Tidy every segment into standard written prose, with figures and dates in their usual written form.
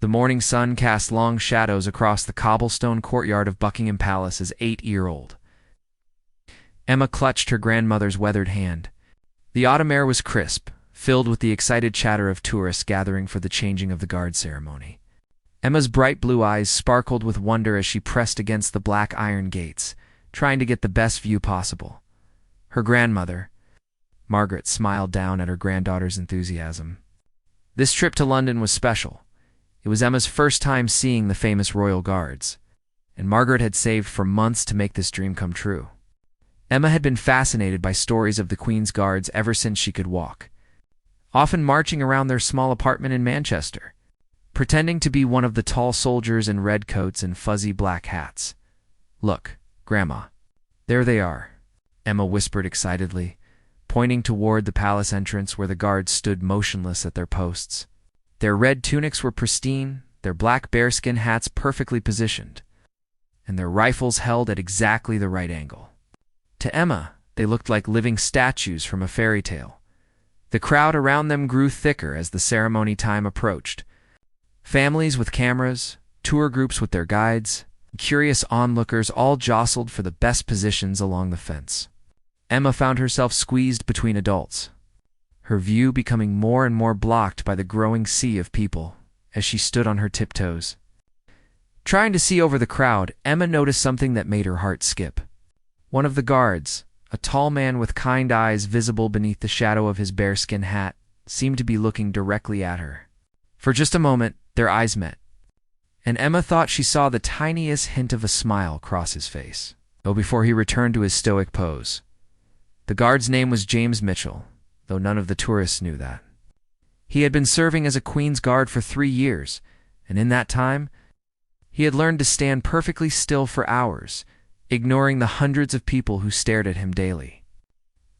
The morning sun cast long shadows across the cobblestone courtyard of Buckingham Palace as 8-year-old. Emma clutched her grandmother's weathered hand. The autumn air was crisp, filled with the excited chatter of tourists gathering for the changing of the guard ceremony. Emma's bright blue eyes sparkled with wonder as she pressed against the black iron gates, trying to get the best view possible. Her grandmother, Margaret, smiled down at her granddaughter's enthusiasm. This trip to London was special. It was Emma's first time seeing the famous royal guards, and Margaret had saved for months to make this dream come true. Emma had been fascinated by stories of the Queen's Guards ever since she could walk, often marching around their small apartment in Manchester, pretending to be one of the tall soldiers in red coats and fuzzy black hats. "Look, Grandma, there they are," Emma whispered excitedly, pointing toward the palace entrance where the guards stood motionless at their posts. Their red tunics were pristine, their black bearskin hats perfectly positioned, and their rifles held at exactly the right angle. To Emma, they looked like living statues from a fairy tale. The crowd around them grew thicker as the ceremony time approached. Families with cameras, tour groups with their guides, curious onlookers all jostled for the best positions along the fence. Emma found herself squeezed between adults, her view becoming more and more blocked by the growing sea of people as she stood on her tiptoes. Trying to see over the crowd, Emma noticed something that made her heart skip. One of the guards, a tall man with kind eyes visible beneath the shadow of his bearskin hat, seemed to be looking directly at her. For just a moment, their eyes met, and Emma thought she saw the tiniest hint of a smile cross his face, though before he returned to his stoic pose. The guard's name was James Mitchell, though none of the tourists knew that. He had been serving as a Queen's Guard for 3 years, and in that time, he had learned to stand perfectly still for hours, ignoring the hundreds of people who stared at him daily.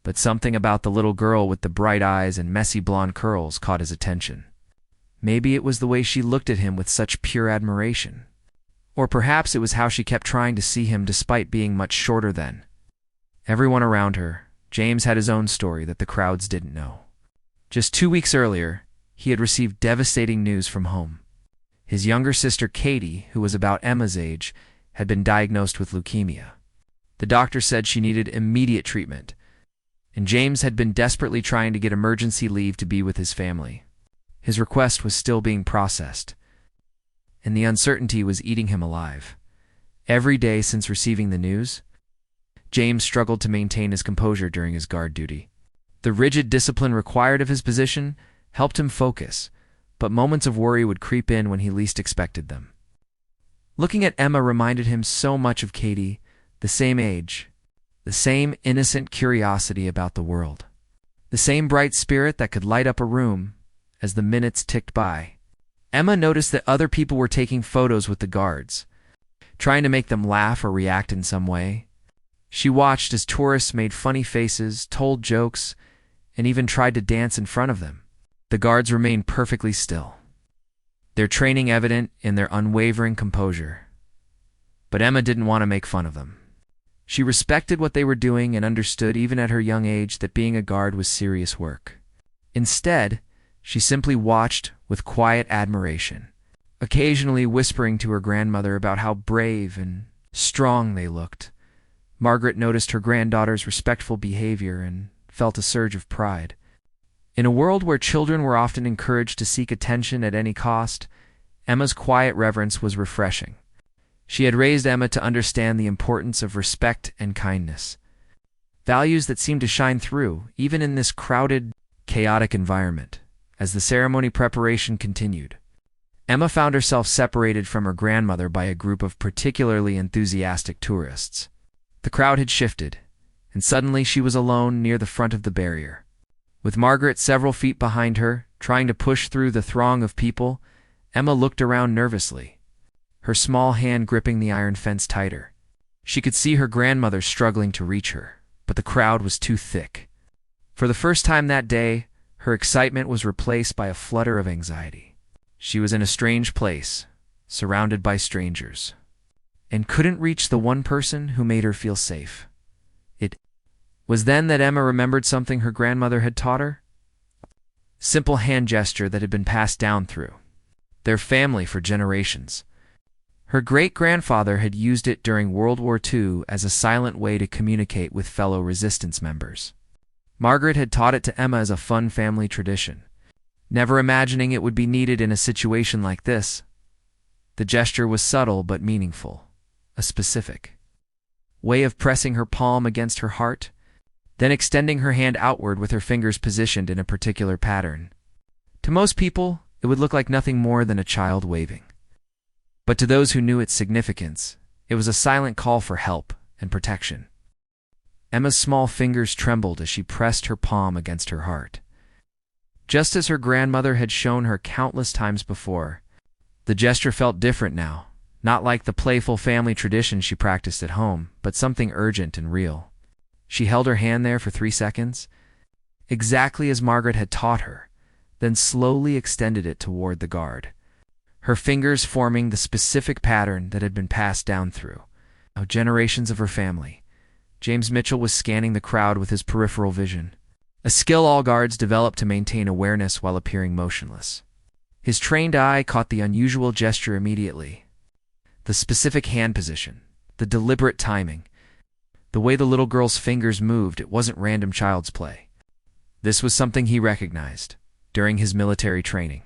But something about the little girl with the bright eyes and messy blonde curls caught his attention. Maybe it was the way she looked at him with such pure admiration. Or perhaps it was how she kept trying to see him despite being much shorter than everyone around her. James had his own story that the crowds didn't know. Just 2 weeks earlier, he had received devastating news from home. His younger sister Katie, who was about Emma's age, had been diagnosed with leukemia. The doctor said she needed immediate treatment, and James had been desperately trying to get emergency leave to be with his family. His request was still being processed, and the uncertainty was eating him alive. Every day since receiving the news, James struggled to maintain his composure during his guard duty. The rigid discipline required of his position helped him focus, but moments of worry would creep in when he least expected them. Looking at Emma reminded him so much of Katie, the same age, the same innocent curiosity about the world, the same bright spirit that could light up a room as the minutes ticked by. Emma noticed that other people were taking photos with the guards, trying to make them laugh or react in some way. She watched as tourists made funny faces, told jokes, and even tried to dance in front of them. The guards remained perfectly still, their training evident in their unwavering composure. But Emma didn't want to make fun of them. She respected what they were doing and understood even at her young age that being a guard was serious work. Instead, she simply watched with quiet admiration, occasionally whispering to her grandmother about how brave and strong they looked. Margaret noticed her granddaughter's respectful behavior and felt a surge of pride. In a world where children were often encouraged to seek attention at any cost, Emma's quiet reverence was refreshing. She had raised Emma to understand the importance of respect and kindness, values that seemed to shine through, even in this crowded, chaotic environment. As the ceremony preparation continued, Emma found herself separated from her grandmother by a group of particularly enthusiastic tourists. The crowd had shifted, and suddenly she was alone near the front of the barrier. With Margaret several feet behind her, trying to push through the throng of people, Emma looked around nervously, her small hand gripping the iron fence tighter. She could see her grandmother struggling to reach her, but the crowd was too thick. For the first time that day, her excitement was replaced by a flutter of anxiety. She was in a strange place, surrounded by strangers, and couldn't reach the one person who made her feel safe. It was then that Emma remembered something her grandmother had taught her. Simple hand gesture that had been passed down through their family for generations. Her great-grandfather had used it during World War II as a silent way to communicate with fellow resistance members. Margaret had taught it to Emma as a fun family tradition, never imagining it would be needed in a situation like this. The gesture was subtle but meaningful, a specific way of pressing her palm against her heart, then extending her hand outward with her fingers positioned in a particular pattern. To most people, it would look like nothing more than a child waving. But to those who knew its significance, it was a silent call for help and protection. Emma's small fingers trembled as she pressed her palm against her heart. Just as her grandmother had shown her countless times before, the gesture felt different now, not like the playful family tradition she practiced at home, but something urgent and real. She held her hand there for 3 seconds, exactly as Margaret had taught her, then slowly extended it toward the guard, her fingers forming the specific pattern that had been passed down through generations of her family. James Mitchell was scanning the crowd with his peripheral vision, a skill all guards develop to maintain awareness while appearing motionless. His trained eye caught the unusual gesture immediately. The specific hand position, the deliberate timing, the way the little girl's fingers moved, it wasn't random child's play. This was something he recognized during his military training.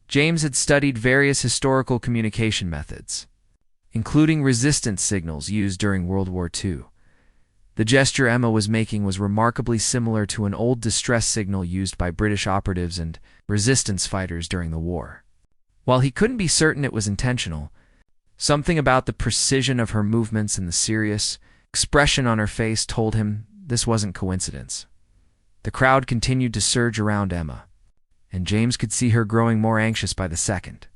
James had studied various historical communication methods, including resistance signals used during World War II. The gesture Emma was making was remarkably similar to an old distress signal used by British operatives and resistance fighters during the war. While he couldn't be certain it was intentional, something about the precision of her movements and the serious expression on her face told him this wasn't coincidence. The crowd continued to surge around Emma, and James could see her growing more anxious by the second.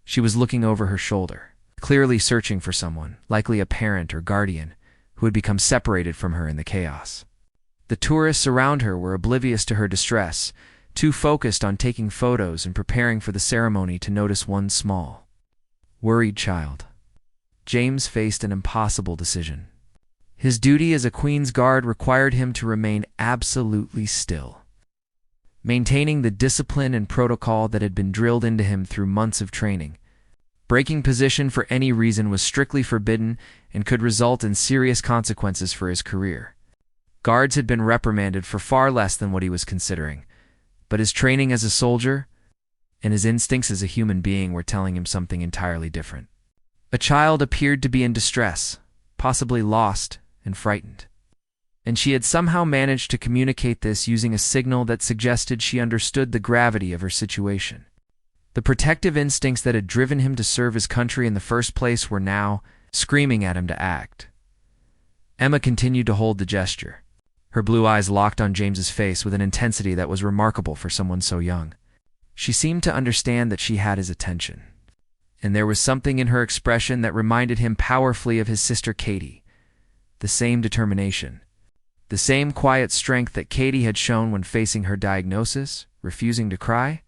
She was looking over her shoulder, clearly searching for someone, likely a parent or guardian, who had become separated from her in the chaos. The tourists around her were oblivious to her distress, too focused on taking photos and preparing for the ceremony to notice one small, worried child. James faced an impossible decision. His duty as a Queen's Guard required him to remain absolutely still, maintaining the discipline and protocol that had been drilled into him through months of training. Breaking position for any reason was strictly forbidden and could result in serious consequences for his career. Guards had been reprimanded for far less than what he was considering, but his training as a soldier and his instincts as a human being were telling him something entirely different. A child appeared to be in distress, possibly lost and frightened, and she had somehow managed to communicate this using a signal that suggested she understood the gravity of her situation. The protective instincts that had driven him to serve his country in the first place were now screaming at him to act. Emma continued to hold the gesture, her blue eyes locked on James's face with an intensity that was remarkable for someone so young. She seemed to understand that she had his attention, and there was something in her expression that reminded him powerfully of his sister Katie. The same determination, the same quiet strength that Katie had shown when facing her diagnosis, refusing to cry,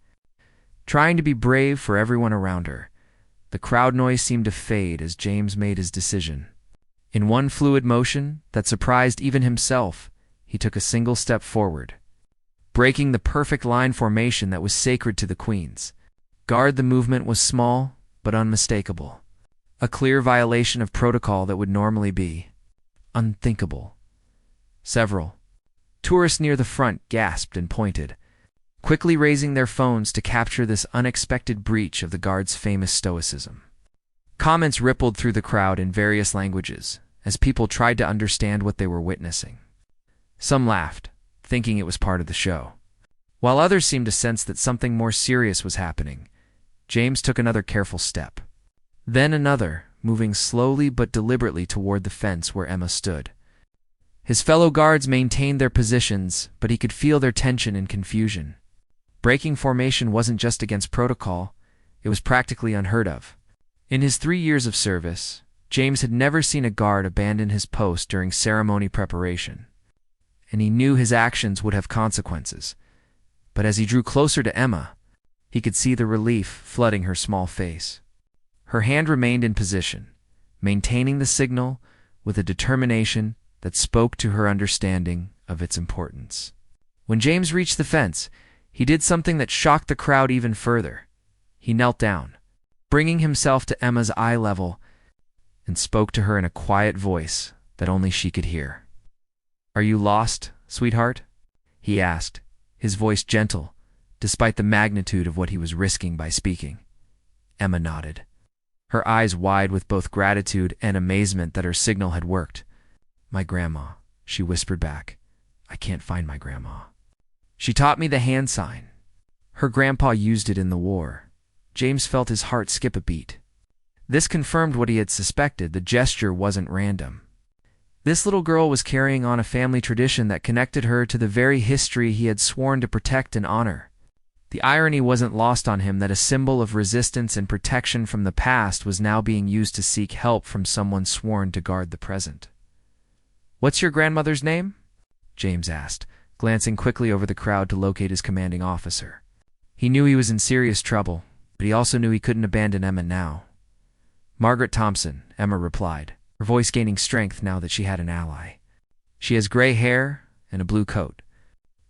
trying to be brave for everyone around her. The crowd noise seemed to fade as James made his decision. In one fluid motion that surprised even himself, he took a single step forward, breaking the perfect line formation that was sacred to the Queens. Guard. The movement was small but unmistakable, a clear violation of protocol that would normally be unthinkable. Several tourists near the front gasped and pointed, quickly raising their phones to capture this unexpected breach of the guard's famous stoicism. Comments rippled through the crowd in various languages as people tried to understand what they were witnessing. Some laughed, thinking it was part of the show, while others seemed to sense that something more serious was happening. James took another careful step, then another, moving slowly but deliberately toward the fence where Emma stood. His fellow guards maintained their positions, but he could feel their tension and confusion. Breaking formation wasn't just against protocol, it was practically unheard of. In his 3 years of service, James had never seen a guard abandon his post during ceremony preparation, and he knew his actions would have consequences. But as he drew closer to Emma, he could see the relief flooding her small face. Her hand remained in position, maintaining the signal with a determination that spoke to her understanding of its importance. When James reached the fence, he did something that shocked the crowd even further. He knelt down, bringing himself to Emma's eye level, and spoke to her in a quiet voice that only she could hear. "Are you lost, sweetheart?" he asked, his voice gentle, despite the magnitude of what he was risking by speaking. Emma nodded, her eyes wide with both gratitude and amazement that her signal had worked. "My grandma," she whispered back. "I can't find my grandma. She taught me the hand sign. Her grandpa used it in the war." James felt his heart skip a beat. This confirmed what he had suspected. The gesture wasn't random. This little girl was carrying on a family tradition that connected her to the very history he had sworn to protect and honor. The irony wasn't lost on him that a symbol of resistance and protection from the past was now being used to seek help from someone sworn to guard the present. "What's your grandmother's name?" James asked, glancing quickly over the crowd to locate his commanding officer. He knew he was in serious trouble, but he also knew he couldn't abandon Emma now. "Margaret Thompson," Emma replied, her voice gaining strength now that she had an ally. "She has gray hair and a blue coat.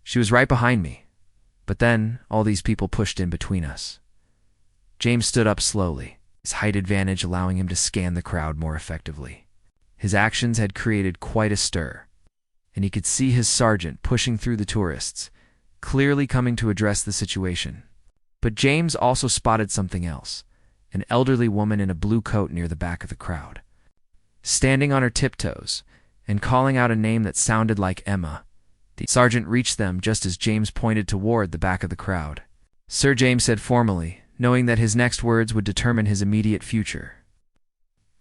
She was right behind me, but then all these people pushed in between us." James stood up slowly, his height advantage allowing him to scan the crowd more effectively. His actions had created quite a stir, and he could see his sergeant pushing through the tourists, clearly coming to address the situation. But James also spotted something else, an elderly woman in a blue coat near the back of the crowd. Standing on her tiptoes and calling out a name that sounded like Emma, the sergeant reached them just as James pointed toward the back of the crowd. "Sir," James said formally, knowing that his next words would determine his immediate future.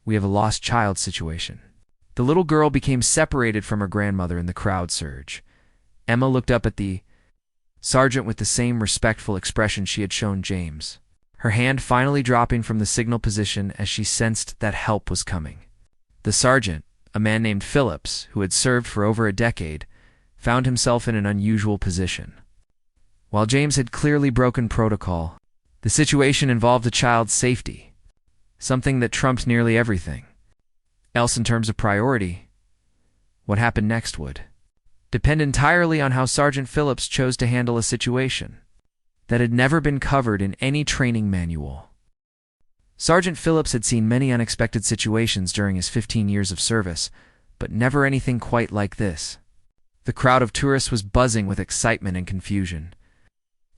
"We have a lost child situation." The little girl became separated from her grandmother in the crowd surge. Emma looked up at the sergeant with the same respectful expression she had shown James, her hand finally dropping from the signal position as she sensed that help was coming. The sergeant, a man named Phillips, who had served for over a decade, found himself in an unusual position. While James had clearly broken protocol, the situation involved a child's safety, something that trumped nearly everything else in terms of priority. What happened next would depend entirely on how Sergeant Phillips chose to handle a situation that had never been covered in any training manual. Sergeant Phillips had seen many unexpected situations during his 15 years of service, but never anything quite like this. The crowd of tourists was buzzing with excitement and confusion.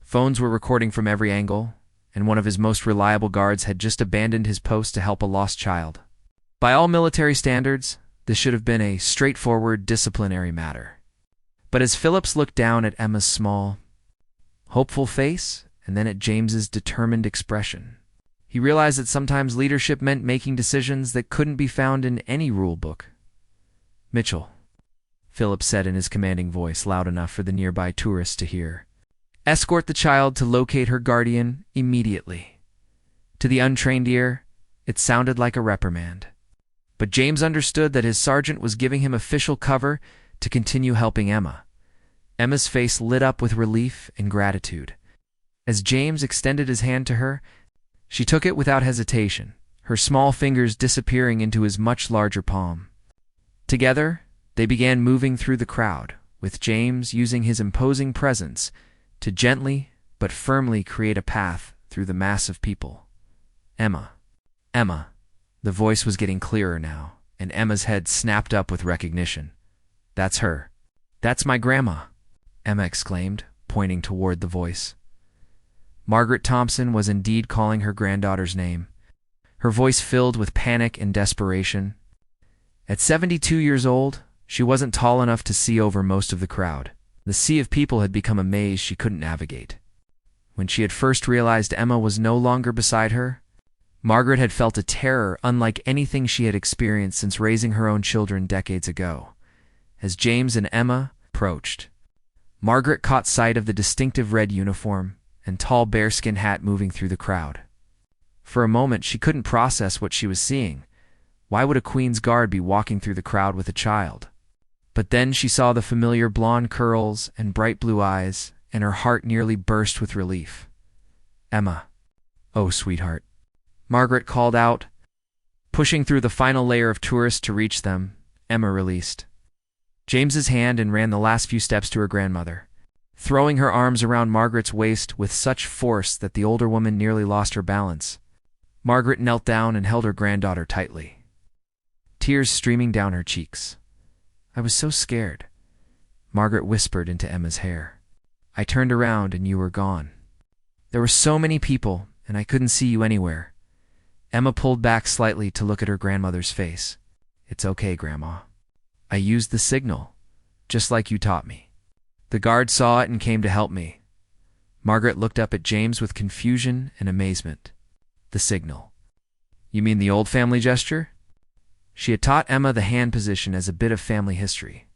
Phones were recording from every angle, and one of his most reliable guards had just abandoned his post to help a lost child. By all military standards, this should have been a straightforward disciplinary matter. But as Phillips looked down at Emma's small, hopeful face and then at James's determined expression, he realized that sometimes leadership meant making decisions that couldn't be found in any rule book. "Mitchell," Phillips said in his commanding voice, loud enough for the nearby tourists to hear, "escort the child to locate her guardian immediately." To the untrained ear, it sounded like a reprimand. But James understood that his sergeant was giving him official cover to continue helping Emma. Emma's face lit up with relief and gratitude. As James extended his hand to her, she took it without hesitation, her small fingers disappearing into his much larger palm. Together, they began moving through the crowd, with James using his imposing presence to gently but firmly create a path through the mass of people. "Emma. Emma." The voice was getting clearer now, and Emma's head snapped up with recognition. "That's her. That's my grandma," Emma exclaimed, pointing toward the voice. Margaret Thompson was indeed calling her granddaughter's name, her voice filled with panic and desperation. At 72 years old, she wasn't tall enough to see over most of the crowd. The sea of people had become a maze she couldn't navigate. When she had first realized Emma was no longer beside her, Margaret had felt a terror unlike anything she had experienced since raising her own children decades ago. As James and Emma approached, Margaret caught sight of the distinctive red uniform and tall bearskin hat moving through the crowd. For a moment, she couldn't process what she was seeing. Why would a Queen's Guard be walking through the crowd with a child? But then she saw the familiar blonde curls and bright blue eyes, and her heart nearly burst with relief. "Emma. Oh, sweetheart," Margaret called out. Pushing through the final layer of tourists to reach them, Emma released James's hand and ran the last few steps to her grandmother. throwing her arms around Margaret's waist with such force that the older woman nearly lost her balance. Margaret knelt down and held her granddaughter tightly, tears streaming down her cheeks. "I was so scared," Margaret whispered into Emma's hair. "I turned around and you were gone. There were so many people, and I couldn't see you anywhere." Emma pulled back slightly to look at her grandmother's face. "It's okay, Grandma. I used the signal, just like you taught me. The guard saw it and came to help me." Margaret looked up at James with confusion and amazement. "The signal? You mean the old family gesture?" She had taught Emma the hand position as a bit of family history,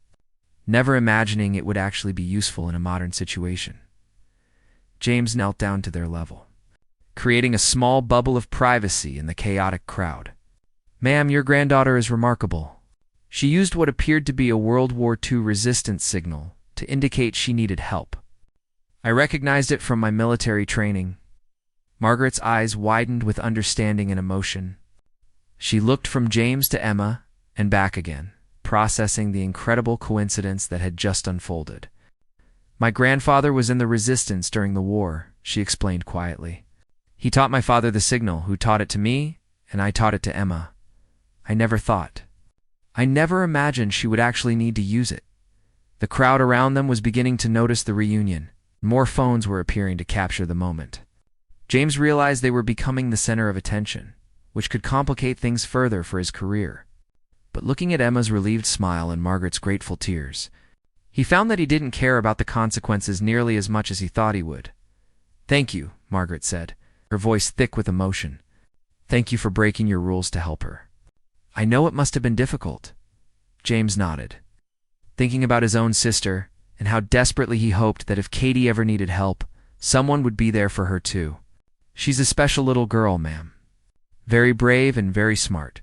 never imagining it would actually be useful in a modern situation. James knelt down to their level, creating a small bubble of privacy in the chaotic crowd. "Ma'am, your granddaughter is remarkable. She used what appeared to be a World War II resistance signal to indicate she needed help. I recognized it from my military training." Margaret's eyes widened with understanding and emotion. She looked from James to Emma and back again, processing the incredible coincidence that had just unfolded. "My grandfather was in the resistance during the war," she explained quietly. "He taught my father the signal, who taught it to me, and I taught it to Emma. I never imagined she would actually need to use it." The crowd around them was beginning to notice the reunion. More phones were appearing to capture the moment. James realized they were becoming the center of attention, which could complicate things further for his career. But looking at Emma's relieved smile and Margaret's grateful tears, he found that he didn't care about the consequences nearly as much as he thought he would. "Thank you," Margaret said, her voice thick with emotion. "Thank you for breaking your rules to help her." "I know it must have been difficult." James nodded, thinking about his own sister and how desperately he hoped that if Katie ever needed help, someone would be there for her too. "She's a special little girl, ma'am. Very brave and very smart."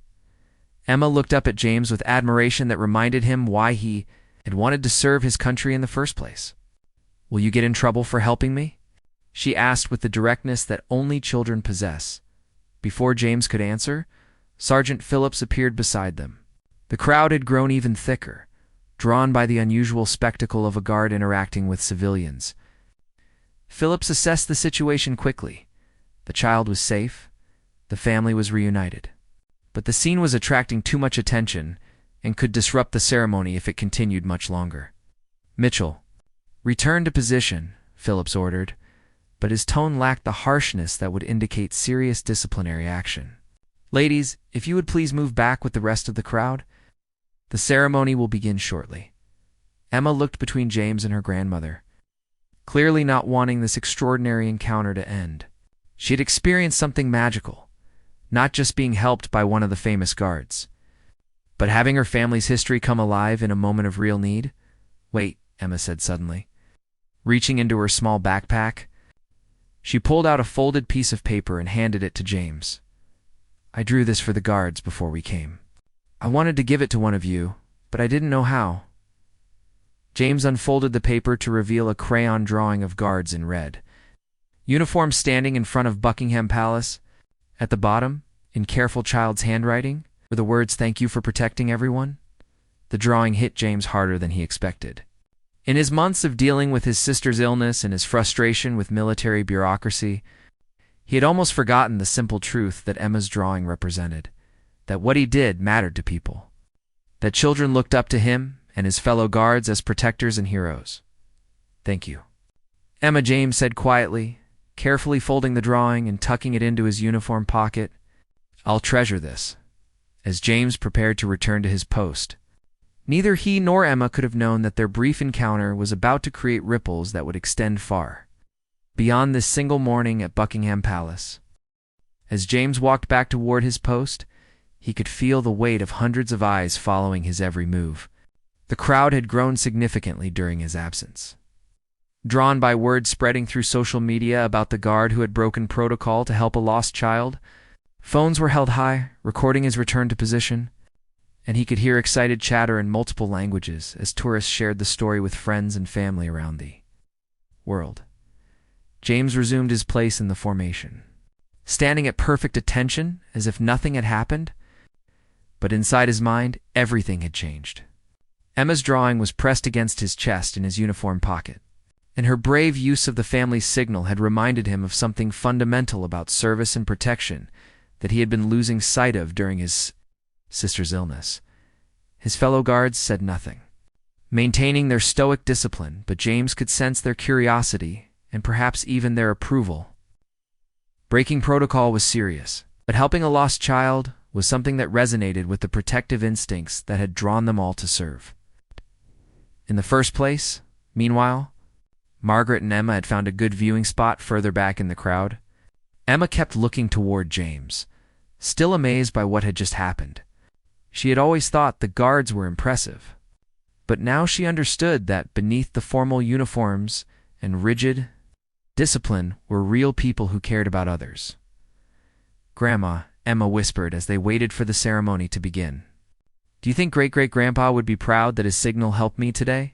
Emma looked up at James with admiration that reminded him why he had wanted to serve his country in the first place. "Will you get in trouble for helping me?" she asked with the directness that only children possess. Before James could answer, Sergeant Phillips appeared beside them. The crowd had grown even thicker, drawn by the unusual spectacle of a guard interacting with civilians. Phillips assessed the situation quickly. The child was safe. The family was reunited. But the scene was attracting too much attention and could disrupt the ceremony if it continued much longer. "Mitchell, return to position," Phillips ordered, but his tone lacked the harshness that would indicate serious disciplinary action. "Ladies, if you would please move back with the rest of the crowd. The ceremony will begin shortly." Emma looked between James and her grandmother, clearly not wanting this extraordinary encounter to end. She had experienced something magical, not just being helped by one of the famous guards, but having her family's history come alive in a moment of real need. "Wait," Emma said suddenly. Reaching into her small backpack, she pulled out a folded piece of paper and handed it to James. "I drew this for the guards before we came. I wanted to give it to one of you, but I didn't know how." James unfolded the paper to reveal a crayon drawing of guards in red, uniforms standing in front of Buckingham Palace. At the bottom, in careful child's handwriting, were the words, "Thank you for protecting everyone." The drawing hit James harder than he expected. In his months of dealing with his sister's illness and his frustration with military bureaucracy, he had almost forgotten the simple truth that Emma's drawing represented, that what he did mattered to people, that children looked up to him and his fellow guards as protectors and heroes. "Thank you," Emma, James said quietly, carefully folding the drawing and tucking it into his uniform pocket. "I'll treasure this." As James prepared to return to his post, neither he nor Emma could have known that their brief encounter was about to create ripples that would extend far beyond this single morning at Buckingham Palace. As James walked back toward his post, he could feel the weight of hundreds of eyes following his every move. The crowd had grown significantly during his absence. Drawn by word spreading through social media about the guard who had broken protocol to help a lost child, phones were held high, recording his return to position, and he could hear excited chatter in multiple languages as tourists shared the story with friends and family around the world. James resumed his place in the formation, standing at perfect attention as if nothing had happened. But inside his mind, everything had changed. Emma's drawing was pressed against his chest in his uniform pocket, and her brave use of the family's signal had reminded him of something fundamental about service and protection that he had been losing sight of during his sister's illness. His fellow guards said nothing, maintaining their stoic discipline, but James could sense their curiosity and perhaps even their approval. Breaking protocol was serious, but helping a lost child was something that resonated with the protective instincts that had drawn them all to serve. In the first place, meanwhile, Margaret and Emma had found a good viewing spot further back in the crowd. Emma kept looking toward James, still amazed by what had just happened. She had always thought the guards were impressive, but now she understood that beneath the formal uniforms and rigid discipline were real people who cared about others. "Grandma," Emma whispered as they waited for the ceremony to begin, "do you think Great-Great-Grandpa would be proud that his signal helped me today?"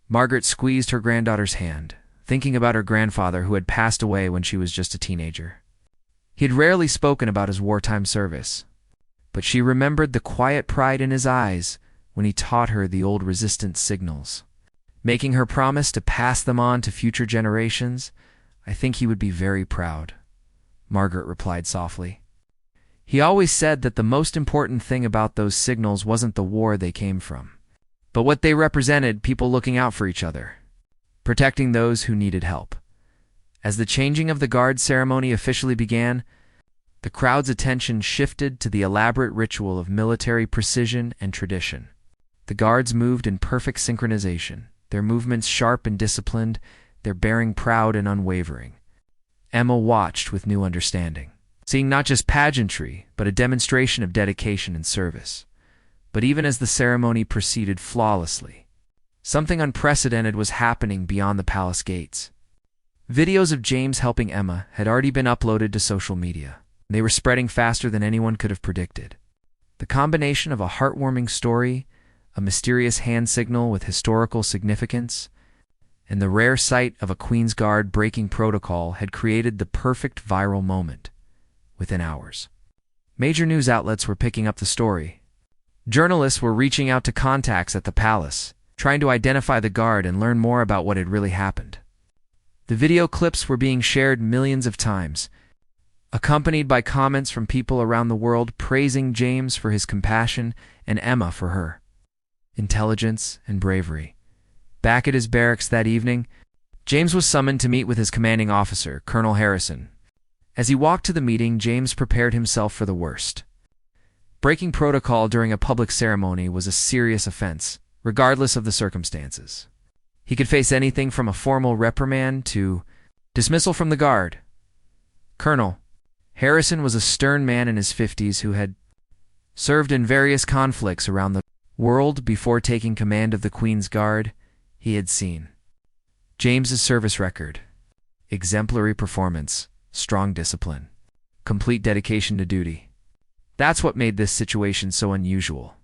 Margaret squeezed her granddaughter's hand, thinking about her grandfather who had passed away when she was just a teenager. He had rarely spoken about his wartime service, but she remembered the quiet pride in his eyes when he taught her the old resistance signals. Making her promise to pass them on to future generations, "I think he would be very proud," Margaret replied softly. He always said that the most important thing about those signals wasn't the war they came from, but what they represented: people looking out for each other, protecting those who needed help. As the changing of the guard ceremony officially began, the crowd's attention shifted to the elaborate ritual of military precision and tradition. The guards moved in perfect synchronization, their movements sharp and disciplined, their bearing proud and unwavering. Emma watched with new understanding, seeing not just pageantry, but a demonstration of dedication and service. But even as the ceremony proceeded flawlessly, something unprecedented was happening beyond the palace gates. Videos of James helping Emma had already been uploaded to social media. They were spreading faster than anyone could have predicted. The combination of a heartwarming story, a mysterious hand signal with historical significance, and the rare sight of a Queen's Guard breaking protocol had created the perfect viral moment. Within hours, major news outlets were picking up the story. Journalists were reaching out to contacts at the palace, trying to identify the guard and learn more about what had really happened. The video clips were being shared millions of times, accompanied by comments from people around the world praising James for his compassion and Emma for her intelligence and bravery. Back at his barracks that evening, James was summoned to meet with his commanding officer, Colonel Harrison. As he walked to the meeting, James prepared himself for the worst. Breaking protocol during a public ceremony was a serious offense, regardless of the circumstances. He could face anything from a formal reprimand to dismissal from the guard. Colonel Harrison was a stern man in his 50s who had served in various conflicts around the world before taking command of the Queen's Guard. He had seen James's service record: exemplary performance, strong discipline, complete dedication to duty. That's what made this situation so unusual.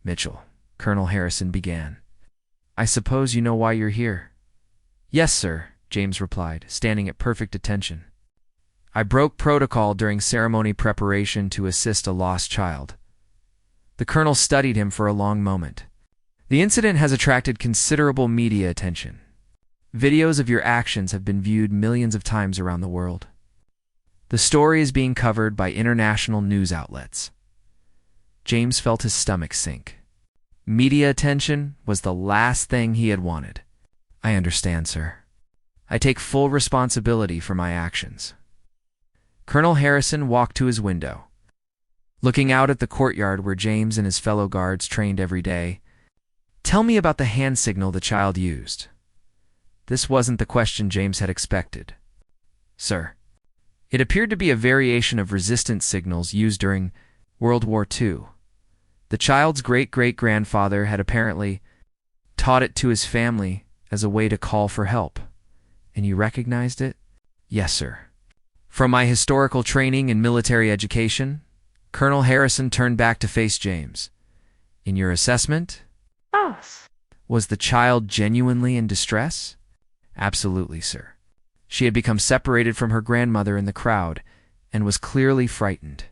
"Mitchell," Colonel Harrison began, "I suppose you know why you're here?" "Yes, sir," James replied, standing at perfect attention. "I broke protocol during ceremony preparation to assist a lost child." The colonel studied him for a long moment. "The incident has attracted considerable media attention. Videos of your actions have been viewed millions of times around the world. The story is being covered by international news outlets." James felt his stomach sink. Media attention was the last thing he had wanted. "I understand, sir. I take full responsibility for my actions." Colonel Harrison walked to his window, looking out at the courtyard where James and his fellow guards trained every day. "Tell me about the hand signal the child used." This wasn't the question James had expected. "Sir, it appeared to be a variation of resistance signals used during World War II. The child's great-great-grandfather had apparently taught it to his family as a way to call for help." "And you recognized it?" "Yes, sir. From my historical training and military education." Colonel Harrison turned back to face James. "In your assessment, was the child genuinely in distress?" "Absolutely, sir. She had become separated from her grandmother in the crowd and was clearly frightened.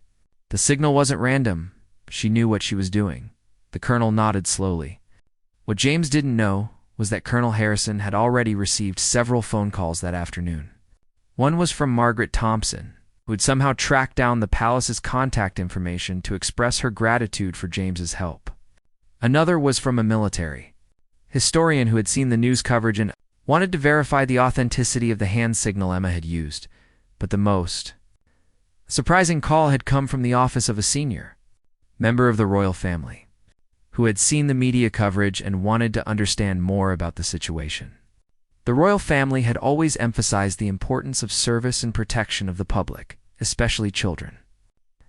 The signal wasn't random. She knew what she was doing." The colonel nodded slowly. What James didn't know was that Colonel Harrison had already received several phone calls that afternoon. One was from Margaret Thompson, who had somehow tracked down the palace's contact information to express her gratitude for James's help. Another was from a military historian who had seen the news coverage and wanted to verify the authenticity of the hand signal Emma had used. But the most surprising call had come from the office of a senior member of the royal family, who had seen the media coverage and wanted to understand more about the situation. The royal family had always emphasized the importance of service and protection of the public, especially children.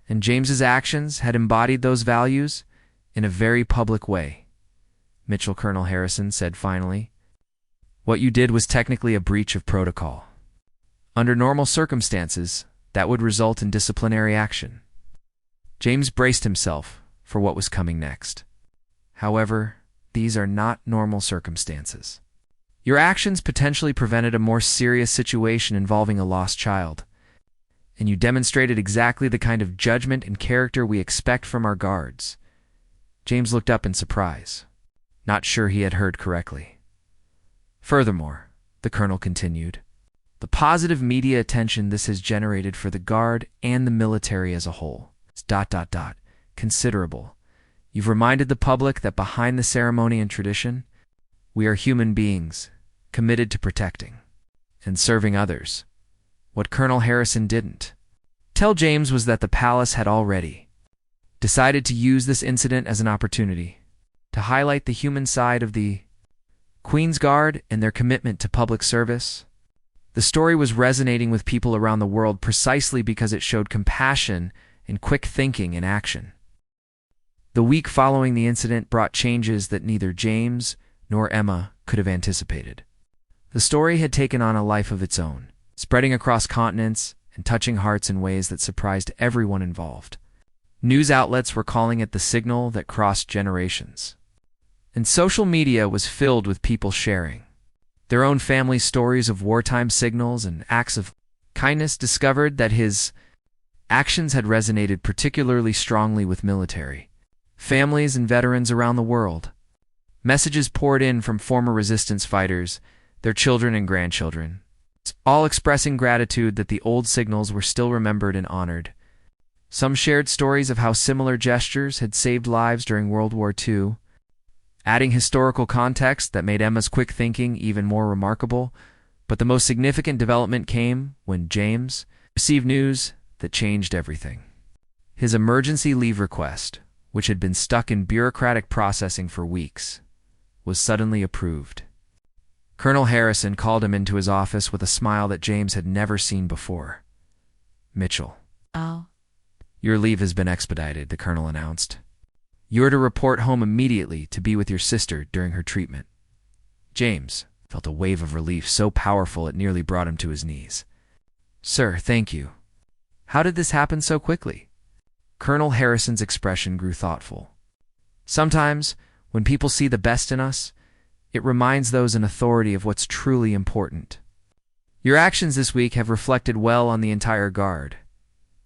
And James's actions had embodied those values in a very public way. Mitchell, Colonel Harrison said finally, "What you did was technically a breach of protocol. Under normal circumstances, that would result in disciplinary action." James braced himself for what was coming next. "However, these are not normal circumstances. Your actions potentially prevented a more serious situation involving a lost child, and you demonstrated exactly the kind of judgment and character we expect from our guards." James looked up in surprise, not sure he had heard correctly. "Furthermore," the colonel continued, "the positive media attention this has generated for the Guard and the military as a whole is ... considerable. You've reminded the public that behind the ceremony and tradition, we are human beings committed to protecting and serving others." What Colonel Harrison didn't tell James was that the palace had already decided to use this incident as an opportunity to highlight the human side of the Queen's Guard and their commitment to public service. The story was resonating with people around the world precisely because it showed compassion and quick thinking in action. The week following the incident brought changes that neither James nor Emma could have anticipated. The story had taken on a life of its own, spreading across continents and touching hearts in ways that surprised everyone involved. News outlets were calling it the signal that crossed generations. And social media was filled with people sharing their own family stories of wartime signals and acts of kindness. Discovered that his actions had resonated particularly strongly with military families and veterans around the world. Messages poured in from former resistance fighters, their children and grandchildren, all expressing gratitude that the old signals were still remembered and honored. Some shared stories of how similar gestures had saved lives during World War II, adding historical context that made Emma's quick thinking even more remarkable. But the most significant development came when James received news that changed everything. His emergency leave request, which had been stuck in bureaucratic processing for weeks, was suddenly approved. Colonel Harrison called him into his office with a smile that James had never seen before. "Mitchell, Oh, your leave has been expedited," the colonel announced. "You are to report home immediately to be with your sister during her treatment." James felt a wave of relief so powerful it nearly brought him to his knees. "Sir, thank you. How did this happen so quickly?" Colonel Harrison's expression grew thoughtful. "Sometimes, when people see the best in us, it reminds those in authority of what's truly important. Your actions this week have reflected well on the entire Guard.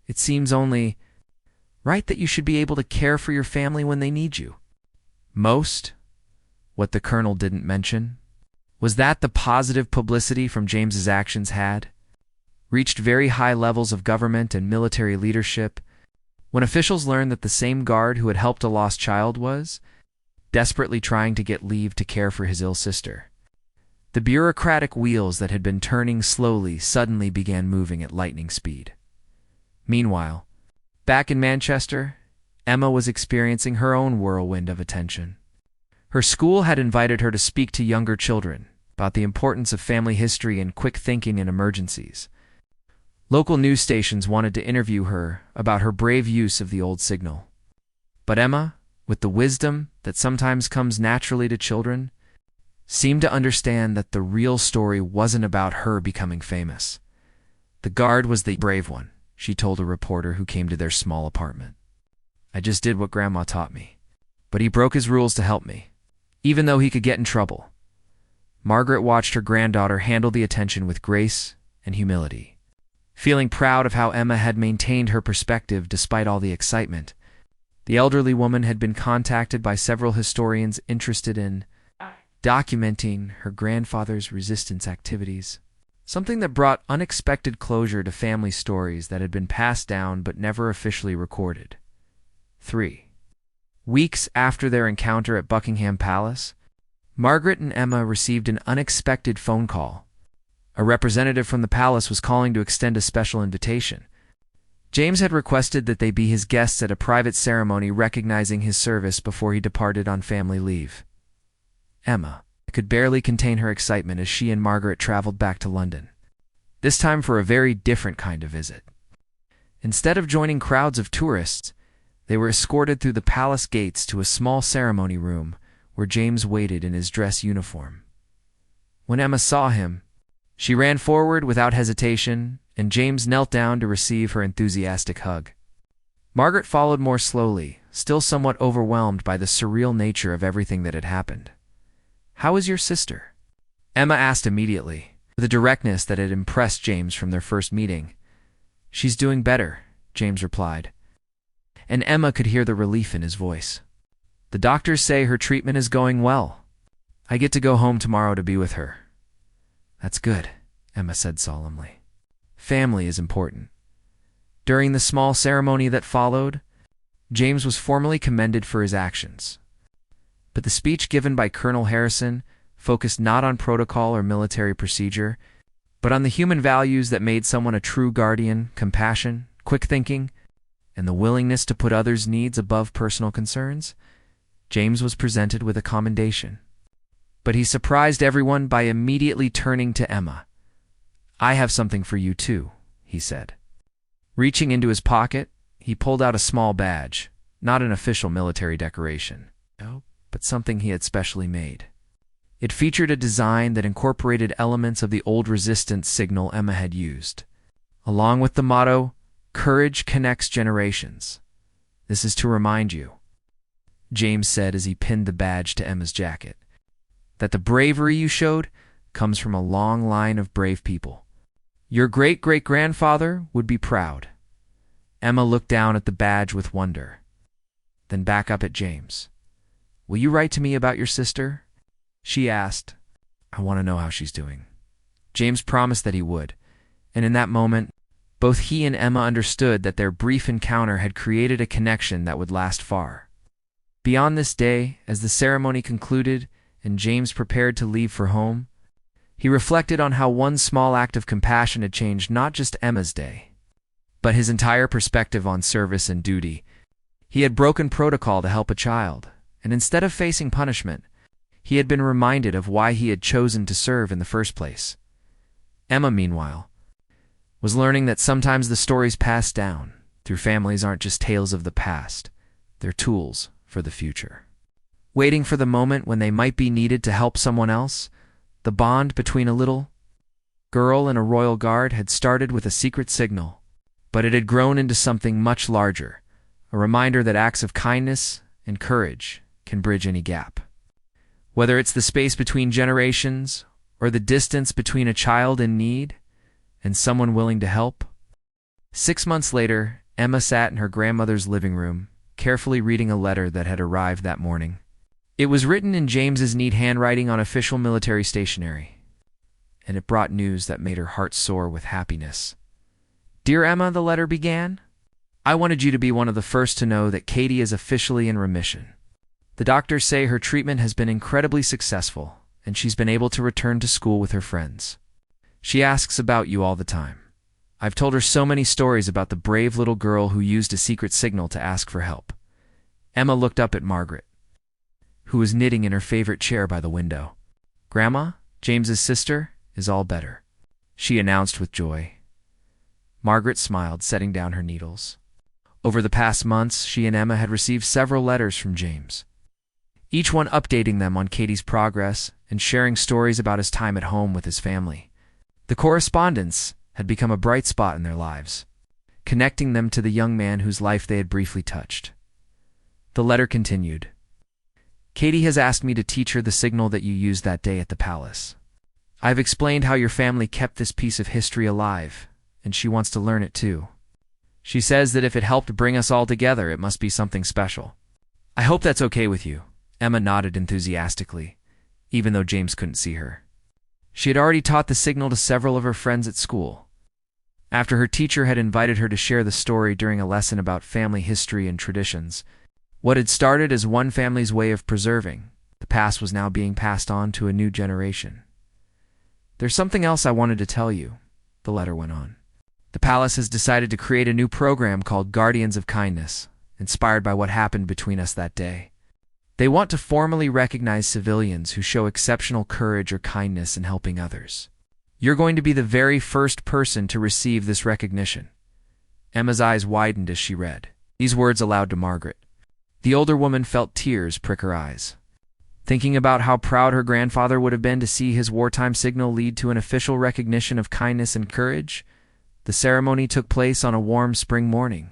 It seems only right that you should be able to care for your family when they need you most." What the colonel didn't mention was that the positive publicity from James's actions had reached very high levels of government and military leadership. When officials learned that the same guard who had helped a lost child was desperately trying to get leave to care for his ill sister, the bureaucratic wheels that had been turning slowly suddenly began moving at lightning speed. Meanwhile, back in Manchester, Emma was experiencing her own whirlwind of attention. Her school had invited her to speak to younger children about the importance of family history and quick thinking in emergencies. Local news stations wanted to interview her about her brave use of the old signal. But Emma, with the wisdom that sometimes comes naturally to children, seemed to understand that the real story wasn't about her becoming famous. The guard was the brave one, she told a reporter who came to their small apartment. "I just did what Grandma taught me. But he broke his rules to help me, even though he could get in trouble." Margaret watched her granddaughter handle the attention with grace and humility. Feeling proud of how Emma had maintained her perspective despite all the excitement, the elderly woman had been contacted by several historians interested in documenting her grandfather's resistance activities, something that brought unexpected closure to family stories that had been passed down but never officially recorded. 3. Weeks after their encounter at Buckingham Palace, Margaret and Emma received an unexpected phone call. A representative from the palace was calling to extend a special invitation. James had requested that they be his guests at a private ceremony recognizing his service before he departed on family leave. Emma could barely contain her excitement as she and Margaret traveled back to London, this time for a very different kind of visit. Instead of joining crowds of tourists, they were escorted through the palace gates to a small ceremony room where James waited in his dress uniform. When Emma saw him, she ran forward without hesitation, and James knelt down to receive her enthusiastic hug. Margaret followed more slowly, still somewhat overwhelmed by the surreal nature of everything that had happened. "How is your sister?" Emma asked immediately, with a directness that had impressed James from their first meeting. "She's doing better," James replied, and Emma could hear the relief in his voice. "The doctors say her treatment is going well. I get to go home tomorrow to be with her." "That's good," Emma said solemnly. "Family is important." During the small ceremony that followed, James was formally commended for his actions. But the speech given by Colonel Harrison focused not on protocol or military procedure, but on the human values that made someone a true guardian: compassion, quick thinking, and the willingness to put others' needs above personal concerns. James was presented with a commendation. But he surprised everyone by immediately turning to Emma. "I have something for you too," he said. Reaching into his pocket, he pulled out a small badge, not an official military decoration, but something he had specially made. It featured a design that incorporated elements of the old resistance signal Emma had used, along with the motto, "Courage connects generations." "This is to remind you," James said as he pinned the badge to Emma's jacket, "that the bravery you showed comes from a long line of brave people. Your great-great-grandfather would be proud." Emma looked down at the badge with wonder, then back up at James. "Will you write to me about your sister?" she asked. "I want to know how she's doing." James promised that he would, and in that moment, both he and Emma understood that their brief encounter had created a connection that would last far. Beyond this day, as the ceremony concluded and James prepared to leave for home, he reflected on how one small act of compassion had changed not just Emma's day, but his entire perspective on service and duty. He had broken protocol to help a child, and instead of facing punishment, he had been reminded of why he had chosen to serve in the first place. Emma, meanwhile, was learning that sometimes the stories passed down through families aren't just tales of the past, they're tools for the future. Waiting for the moment when they might be needed to help someone else, the bond between a little girl and a royal guard had started with a secret signal, but it had grown into something much larger, a reminder that acts of kindness and courage can bridge any gap. Whether it's the space between generations or the distance between a child in need and someone willing to help. 6 months later, Emma sat in her grandmother's living room, carefully reading a letter that had arrived that morning. It was written in James's neat handwriting on official military stationery, and it brought news that made her heart soar with happiness. "Dear Emma," the letter began, "I wanted you to be one of the first to know that Katie is officially in remission. The doctors say her treatment has been incredibly successful, and she's been able to return to school with her friends. She asks about you all the time. I've told her so many stories about the brave little girl who used a secret signal to ask for help." Emma looked up at Margaret, who was knitting in her favorite chair by the window. "Grandma, James's sister, is all better," she announced with joy. Margaret smiled, setting down her needles. Over the past months, she and Emma had received several letters from James, each one updating them on Katie's progress and sharing stories about his time at home with his family. The correspondence had become a bright spot in their lives, connecting them to the young man whose life they had briefly touched. The letter continued. "Katie has asked me to teach her the signal that you used that day at the palace. I've explained how your family kept this piece of history alive, and she wants to learn it too. She says that if it helped bring us all together, it must be something special. I hope that's okay with you." Emma nodded enthusiastically. even though James couldn't see her. She had already taught the signal to several of her friends at school. After her teacher had invited her to share the story during a lesson about family history and traditions, what had started as one family's way of preserving the past was now being passed on to a new generation. "There's something else I wanted to tell you," the letter went on. "The palace has decided to create a new program called Guardians of Kindness, inspired by what happened between us that day. They want to formally recognize civilians who show exceptional courage or kindness in helping others. You're going to be the very first person to receive this recognition." Emma's eyes widened as she read these words aloud to Margaret. The older woman felt tears prick her eyes. Thinking about how proud her grandfather would have been to see his wartime signal lead to an official recognition of kindness and courage, the ceremony took place on a warm spring morning,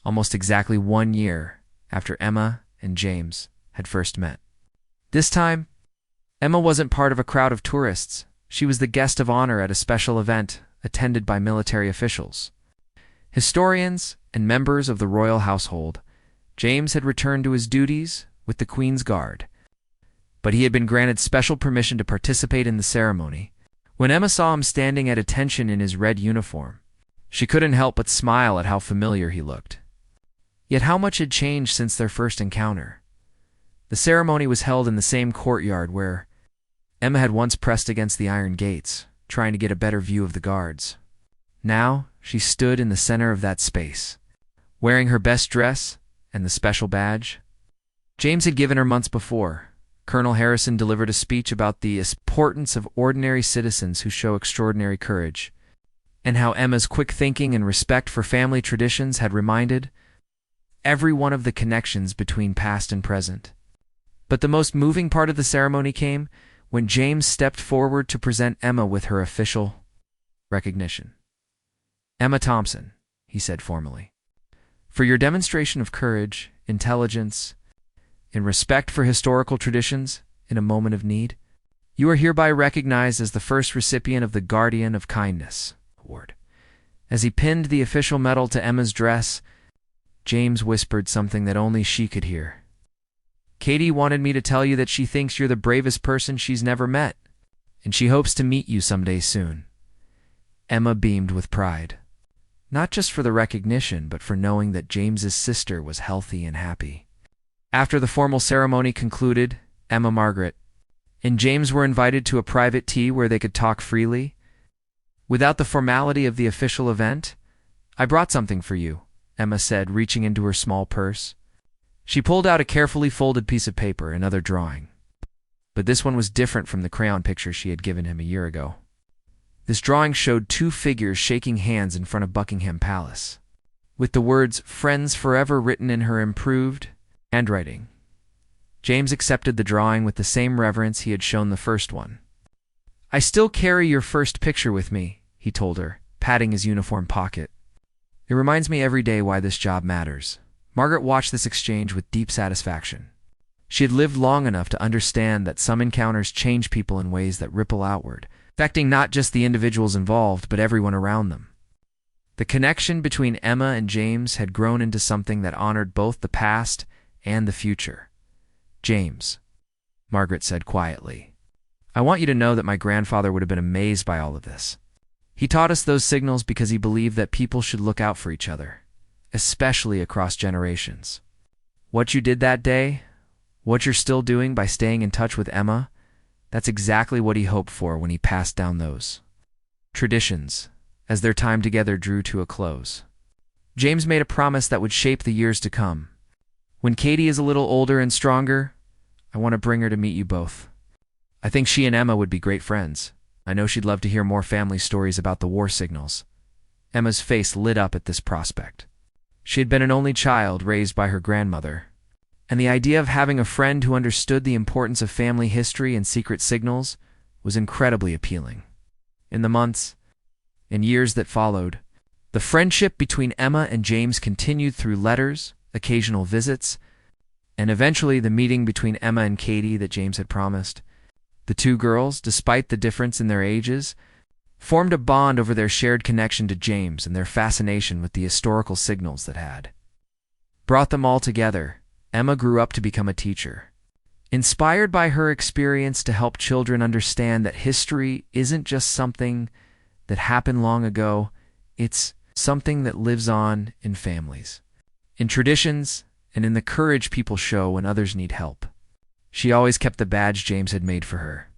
almost exactly 1 year after Emma and James had first met. This time, Emma wasn't part of a crowd of tourists. She was the guest of honor at a special event attended by military officials, historians, and members of the royal household. James had returned to his duties with the Queen's Guard, but he had been granted special permission to participate in the ceremony. When Emma saw him standing at attention in his red uniform, she couldn't help but smile at how familiar he looked. Yet how much had changed since their first encounter? The ceremony was held in the same courtyard where Emma had once pressed against the iron gates, trying to get a better view of the guards. Now she stood in the center of that space, wearing her best dress and the special badge James had given her months before. Colonel Harrison delivered a speech about the importance of ordinary citizens who show extraordinary courage, and how Emma's quick thinking and respect for family traditions had reminded everyone of the connections between past and present. But the most moving part of the ceremony came when James stepped forward to present Emma with her official recognition. "Emma Thompson," he said formally, "for your demonstration of courage, intelligence, and respect for historical traditions in a moment of need, you are hereby recognized as the first recipient of the Guardian of Kindness Award." As he pinned the official medal to Emma's dress, James whispered something that only she could hear. "Katie wanted me to tell you that she thinks you're the bravest person she's never met, and she hopes to meet you someday soon." Emma beamed with pride, not just for the recognition, but for knowing that James's sister was healthy and happy. After the formal ceremony concluded, Emma, Margaret, and James were invited to a private tea where they could talk freely, without the formality of the official event. "I brought something for you," Emma said, reaching into her small purse. She pulled out a carefully folded piece of paper, another drawing. But this one was different from the crayon picture she had given him a year ago. This drawing showed 2 figures shaking hands in front of Buckingham Palace, with the words "Friends Forever" written in her improved handwriting. James accepted the drawing with the same reverence he had shown the first one. "I still carry your first picture with me," he told her, patting his uniform pocket. "It reminds me every day why this job matters." Margaret watched this exchange with deep satisfaction. She had lived long enough to understand that some encounters change people in ways that ripple outward, affecting not just the individuals involved, but everyone around them. The connection between Emma and James had grown into something that honored both the past and the future. "James," Margaret said quietly, "I want you to know that my grandfather would have been amazed by all of this. He taught us those signals because he believed that people should look out for each other, especially across generations. What you did that day, what you're still doing by staying in touch with Emma, that's exactly what he hoped for when he passed down those traditions as their time together drew to a close. James made a promise that would shape the years to come. When Katie is a little older and stronger, I want to bring her to meet you both. I think she and Emma would be great friends. I know she'd love to hear more family stories about the war signals." Emma's face lit up at this prospect. She had been an only child raised by her grandmother, and the idea of having a friend who understood the importance of family history and secret signals was incredibly appealing. In the months and years that followed, the friendship between Emma and James continued through letters, occasional visits, and eventually the meeting between Emma and Katie that James had promised. The 2 girls, despite the difference in their ages, formed a bond over their shared connection to James and their fascination with the historical signals that had brought them all together. Emma grew up to become a teacher, Inspired by her experience to help children understand that history isn't just something that happened long ago, it's something that lives on in families, in traditions, and in the courage people show when others need help. She always kept the badge James had made for her,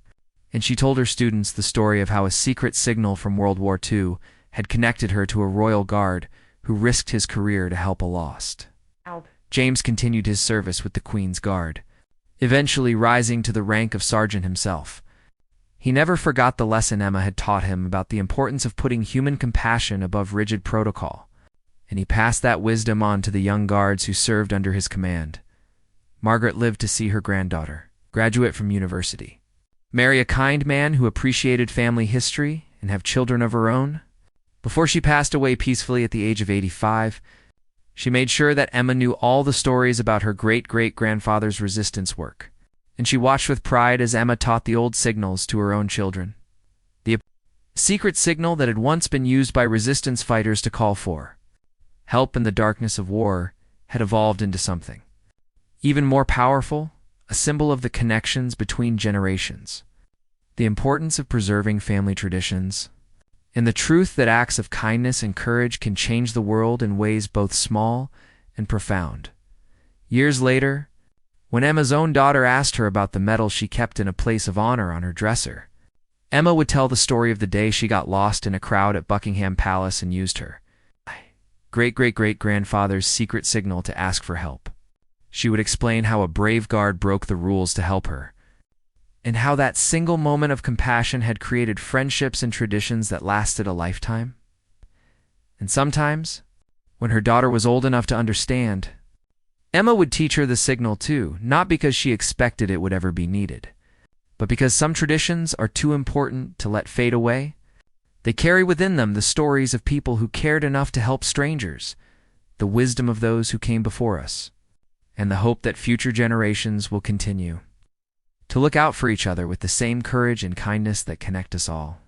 and she told her students the story of how a secret signal from World War II had connected her to a royal guard who risked his career to help a lost. James continued his service with the Queen's Guard, eventually rising to the rank of sergeant himself. He never forgot the lesson Emma had taught him about the importance of putting human compassion above rigid protocol, and he passed that wisdom on to the young guards who served under his command. Margaret lived to see her granddaughter, graduate from university, marry a kind man who appreciated family history and have children of her own. Before she passed away peacefully at the age of 85, she made sure that Emma knew all the stories about her great-great-grandfather's resistance work, and she watched with pride as Emma taught the old signals to her own children. The secret signal that had once been used by resistance fighters to call for help in the darkness of war had evolved into something even more powerful, a symbol of the connections between generations, the importance of preserving family traditions, and the truth that acts of kindness and courage can change the world in ways both small and profound. Years later, when Emma's own daughter asked her about the medal she kept in a place of honor on her dresser, Emma would tell the story of the day she got lost in a crowd at Buckingham Palace and used her great-great-great-grandfather's secret signal to ask for help. She would explain how a brave guard broke the rules to help her, and how that single moment of compassion had created friendships and traditions that lasted a lifetime. And sometimes, when her daughter was old enough to understand, Emma would teach her the signal too, not because she expected it would ever be needed, but because some traditions are too important to let fade away. They carry within them the stories of people who cared enough to help strangers, the wisdom of those who came before us, and the hope that future generations will continue to look out for each other with the same courage and kindness that connect us all.